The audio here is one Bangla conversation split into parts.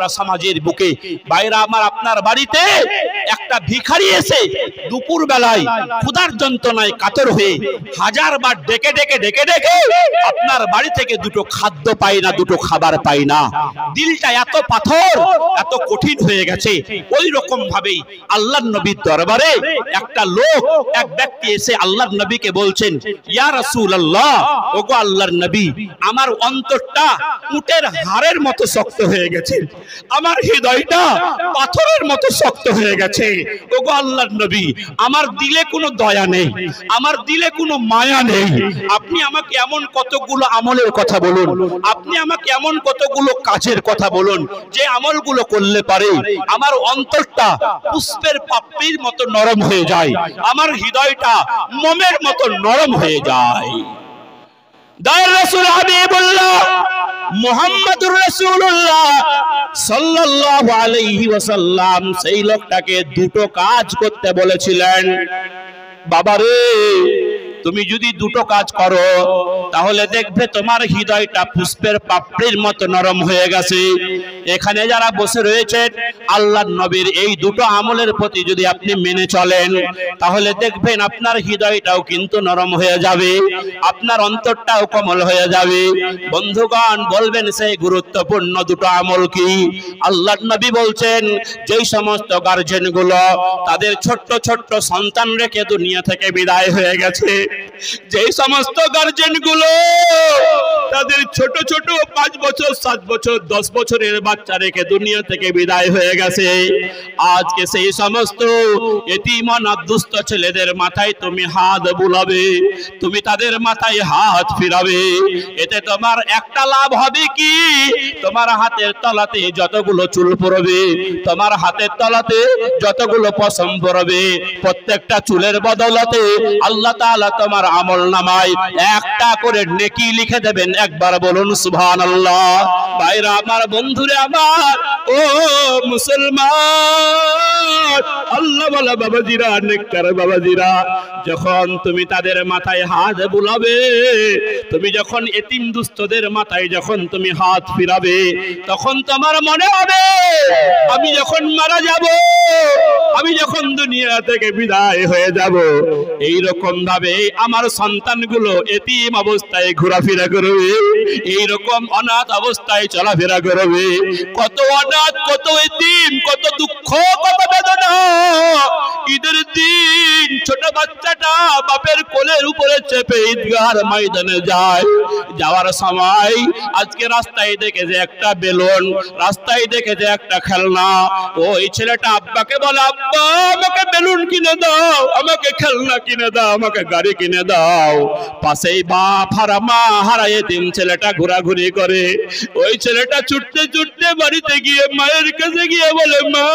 আমরা সমাজের বুকে। ভাইরা আমার, আপনার বাড়িতে একটা ভিখারি এসে দুপুর বেলায় ক্ষুধার যন্ত্রণায় কাতর হয়ে হাজারবার ডেকে ডেকে ডেকে ডেকে আপনার বাড়ি থেকে দুটো খাদ্য পায় না, দুটো খাবার পায় না, দিলটা এত পাথর, এত কঠিন হয়ে গেছে। ওই রকম ভাবেই আল্লাহর নবীর দরবারে একটা লোক, এক ব্যক্তি এসে আল্লাহর নবীকে বলছেন, ইয়া রাসূলুল্লাহ, ওগো আল্লাহর নবী, আমার অন্তরটা উটের হাড়ের মতো শক্ত হয়ে গেছে, আমার হৃদয়টা পাথরের মতো শক্ত হয়ে গেছে। ওগো আল্লাহর নবী, আমার দিলে কোনো দয়া নেই, আমার দিলে কোনো মায়া নেই। আপনি আমাকে এমন কতগুলো আমলের কথা বলুন, আপনি আমাকে এমন কতগুলো কাজের কথা বলুন, যে আমলগুলো করলে পারে আমার অন্তরটা পুষ্পের পাপড়ির মতো নরম হয়ে যায়, আমার হৃদয়টা মোমের মতো নরম হয়ে যায়। দয়ার রাসূল হাবিবুল্লাহ মুহাম্মদুর রাসূলুল্লাহ সাল্লাল্লাহু আলাইহি ওয়াসাল্লাম সেই লোকটাকে দুটো কাজ করতে বলেছিলেন। বাবারে, তুমি যদি দুটো কাজ করো তাহলে দেখবে তোমার হৃদয়টা পুষ্পের পাপড়ির মতো নরম হয়ে গেছে। এখানে যারা বসে রয়েছেন, আল্লাহর নবীর এই দুটো আমলের প্রতি যদি আপনি মেনে চলেন তাহলে দেখবেন আপনার হৃদয়টাও কিন্তু নরম হয়ে যাবে, আপনার অন্তরটাও কোমল হয়ে যাবে। বন্ধুগণ, বলবেন সেই গুরুত্বপূর্ণ দুটো আমল কি? আল্লাহর নবী বলছেন, যেই সমস্ত গার্জেন গুলো তাদের ছোট্ট ছোট্ট সন্তান রেখে দুনিয়া থেকে বিদায় হয়ে গেছে, যেই সমস্ত গার্জেন গুলো তাদের ছোট ছোট 5 বছর 7 বছর 10 বছরের বাচ্চা রেখে দুনিয়া থেকে বিদায় হয়ে গেছে, আজকে সেই সমস্ত এতিম অনাথ দুস্থ ছেলেদের মাথায় তুমি হাত বুলাবে, তুমি তাদের মাথায় হাত ফিরাবে। এতে তোমার একটা লাভ হবে কি? তোমার হাতের তলাতে যতগুলো চুল পড়বে, তোমার হাতের তলাতে যতগুলো পশম পড়বে, প্রত্যেকটা চুলের বদলতে আল্লাহ তাআলা তোমার আমলনামায় একটা করে নেকি লিখে দেবেন। একবার বলুন সুবহানাল্লাহ। ভাইরা আমার, বন্ধুরে আমার, ও মুসলমান, আল্লাহ ওয়ালা বাবাজিরা, নেককার বাবাজিরা, যখন তুমি তাদের মাথায় হাত বুলাবে, তুমি যখন এতিম দুস্থদের মাথায় যখন তুমি হাত ফিরাবে, তখন তোমার মনে হবে আমি যখন মারা যাব, আমি যখন দুনিয়া থেকে বিদায় হয়ে যাব, এই রকম ভাবে আমার সন্তানগুলো এতিম অবস্থায় ঘোরাফেরা করবে, এই রকম অনাথ অবস্থায় চলাফেরা করবে। কত অনাথ, কত এতিম, কত দুঃখ, কত বেদনা। ঈদের দিন ছোট বাচ্চাটা বাপের কোলের উপরে চেপে ঈদগাহর ময়দানে যায়, যাওয়ার সময় আজকে রাস্তায় দেখেছে একটা বেলুন, রাস্তায় দেখেছে একটা খেলনা, ওই ছেলেটা আব্বাকে বলে, আব্বা আমাকে বেলুন কিনে দাও, আমাকে খেলনা কিনে দাও, আমাকে গাড়ি কিনে দাও। পাশেই বাপ হারা মা হারা এতিম ছেলেটা ঘোরাঘুরি করে। ওই ছেলেটা ছুটতে ছুটতে বাড়িতে গিয়ে মায়ের কাছে গিয়ে বলে, মা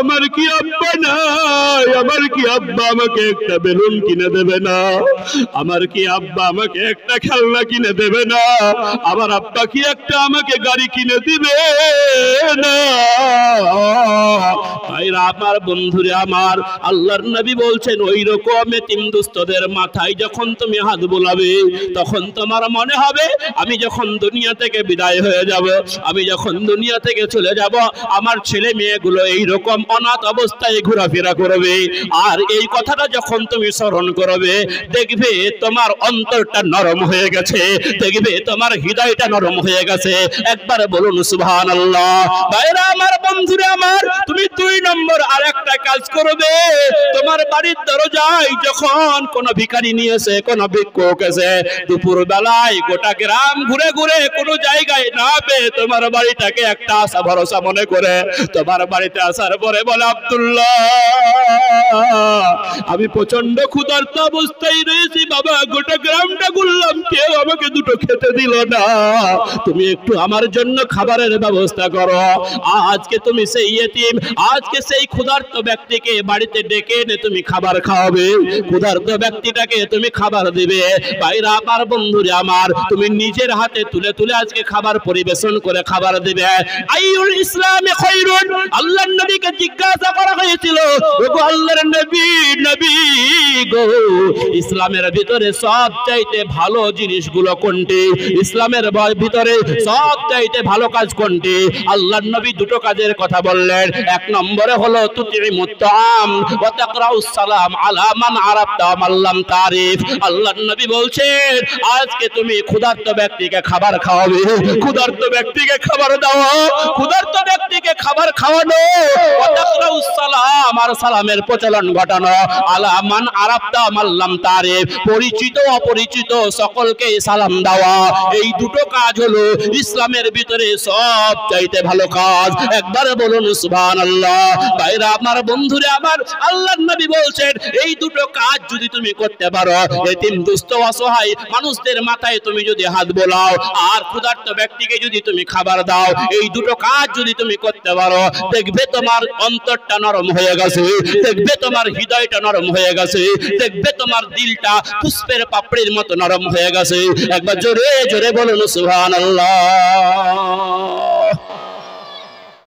আমার কি আব্বা নাই, আমার কি আব্বা আমাকে একটা বেলুন কিনে দেবে না, আমার কি আব্বা আমাকে একটা খেলনা কিনে দেবে না, আমার আব্বা কি একটা আমাকে গাড়ি কিনে দিবে না? ভাইরা আমার, বন্ধুরে আমার, আল্লাহর নবী বলছেন, ওই রকম এতিম দুস্থদের মাথায় যখন তুমি হাত বোলাবে, তখন তোমার মনে হবে আমি যখন দুনিয়া থেকে বিদায় হয়ে যাব, আমি যখন দুনিয়া থেকে চলে যাব, আমার ছেলে মেয়েগুলো এই রকম অনাথ অবস্থায় ঘোরাফেরা করবে। আর এই কথাটা যখন তুমি স্মরণ করবে, দেখবে তোমার অন্তরটা নরম হয়ে গেছে, দেখবে তোমার হৃদয়টা নরম হয়ে গেছে। একবার বলুন সুবহানাল্লাহ। ভাইরা আমার, বন্ধুরা আমার, তুমি 2 নম্বর আরেকটা কাজ করবে। তোমার বাড়ির দরজায় যখন কোন ভিখারি নিয়েছে, কোন ভিক্ষুক এসে দুপুর বেলায় গোটা গ্রাম ঘুরে ঘুরে কোনো জায়গায় না পেয়ে তোমার বাড়িটাকে একটা আশা ভরসা মনে করে তোমার বাড়িতে আসার পরে বলে, আব্দুল্লাহ আমি প্রচন্ড ক্ষুধার্ত অবস্থায় রয়েছি বাবা, গোটা গ্রামটা ঘুরলাম, কেউ আমাকে দুটো খেতে দিল না, তুমি একটু আমার জন্য খাবারের ব্যবস্থা করো। আজকে তুমি সেই এতিম, আজকে সেই ক্ষুধার্ত ব্যক্তিকে বাড়িতে ডেকে এনে তুমি খাবার খাওয়াবে, ক্ষুধার্ত ব্যক্তিটাকে তুমি খাবার দিবে। ভাইরা আমার, বন্ধুরা আমার, তুমি নিজের হাতে তুলে তুলে আজকে খাবার পরিবেশন করে খাবার দিবে। আইউল ইসলামে খায়রুন, আল্লাহর নবীকে জিজ্ঞাসা করা হয়েছিল, ওগো আল্লাহর নবী, নবী গো, ইসলামের ভিতরে সবচাইতে ভালো জিনিসগুলো কোনটি? ইসলামের ভিতরে সবচাইতে ভালো কাজ কোনটি? আল্লাহর নবী দুটো কাজের কথা বললেন। এক নম্বরে হলো তুতিমুত তাআম ওয়া তাকরাউস সালাম আলা মান আরাফতা ওয়া মান লাম তারিফ। আল্লাহর নবী বলছেন, আজকে তুমি ক্ষুধার্ত ব্যক্তিকে খাবার খাওয়াবে, ক্ষুধার্ত ব্যক্তিকে খাবার দাও, ক্ষুধার্ত ব্যক্তিকে খাবার খাওয়ানো, ওয়া তাকরাউস সালাম, আর সালামের প্রচলন ঘটানো, আলা মান আরাফতা ওয়া মান লাম তারিফ, পরিচিত অপরিচিত সকলকে সালাম দেওয়া। এই দুটো কাজ হলো ইসলামের ভিতরে সবচাইতে ভালো কাজ। একবার বলুন সুবহানাল্লাহ। ভাইরা আমার, বন্ধুরা আমার, আল্লাহর নবী বলছেন, এই দুটো কাজ যদি তুমি করতে পারো, এতিম দুস্থ অসহায় মানুষদের মাথায় তুমি যদি হাত বোলাও, আর ক্ষুধার্ত ব্যক্তিকে যদি তুমি খাবার দাও, এই দুটো কাজ যদি তুমি করতে পারো, দেখবে তোমার অন্তরটা নরম হয়ে গেছে, দেখবে তোমার হৃদয়টা নরম হয়ে গেছে, দেখবে তোমার দিলটা পুষ্পের পাপড়ির মতো নরম হয়ে গেছে। একবার জোরে জোরে বলুন সুবহানাল্লাহ।